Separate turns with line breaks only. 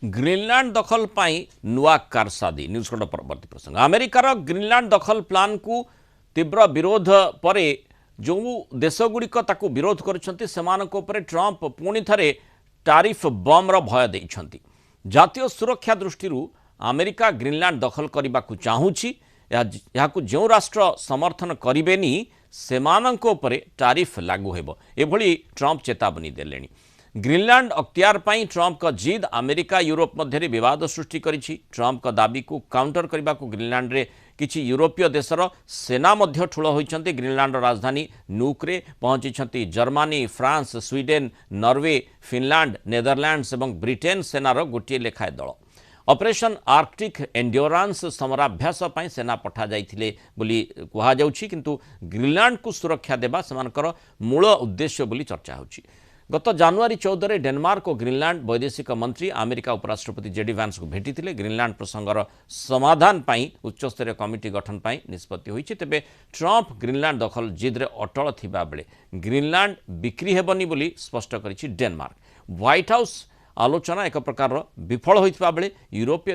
Greenland दखल पाई नुआ कारसादी news खंड परवर्ती प्रसंग अमेरिकार ग्रीनलैंड दखल प्लान को तीव्र विरोध पर जो देशगुड़िक विरोध कर ट्रंप पुणी थे टारिफ बम भय देइछंती। जातीय सुरक्षा दृष्टि अमेरिका ग्रीनलैंड दखल करने को चाहूँगी जो राष्ट्र समर्थन करेनि से टारिफ लागू हेबो एभली ट्रंप चेतावनी देलेनी। ग्रीनलैंड अख्तियार पाई ट्रंप का जिद अमेरिका यूरोप मध्य विवाद सृष्टि करिछि। ट्रंप का दाबी को काउंटर करने को ग्रीनलैंड रे किछि यूरोपीय देशर सेना मध्य ठूल होइछन्ति। ग्रीनलैंड राजधानी नूक्रे पहुंची Germany, France, Sweden, Norway, Finland, Netherlands और ब्रिटेन सेनार गोटे लेखाए दल ऑपरेशन आर्कटिक एंड्योरेंस समराभ्यास पर सेना पठा जाइथिले बोली कहा जाउछि, किंतु ग्रीनलैंड को सुरक्षा देबा सेमानकर मूल उद्देश्य बोली चर्चा होछि। गत जनवरी 14 डेनमार्क और ग्रीनलैंड वैदेशिक मंत्री अमेरिका उपराष्ट्रपति जेडी वैंस को भेटी ग्रीनलैंड प्रसंगर समाधान पाई उच्चस्तरीय कमिटी गठन पाई निष्पत्ति होइछि। तेबे ट्रंप ग्रीनलैंड दखल जिद्रे अटल थिबा बेले ग्रीनलैंड बिक्री हेबनी बोली स्पष्ट करिछि डेनमार्क। व्हाइट हाउस आलोचना एक प्रकार विफल होइथिबा बेले यूरोपीय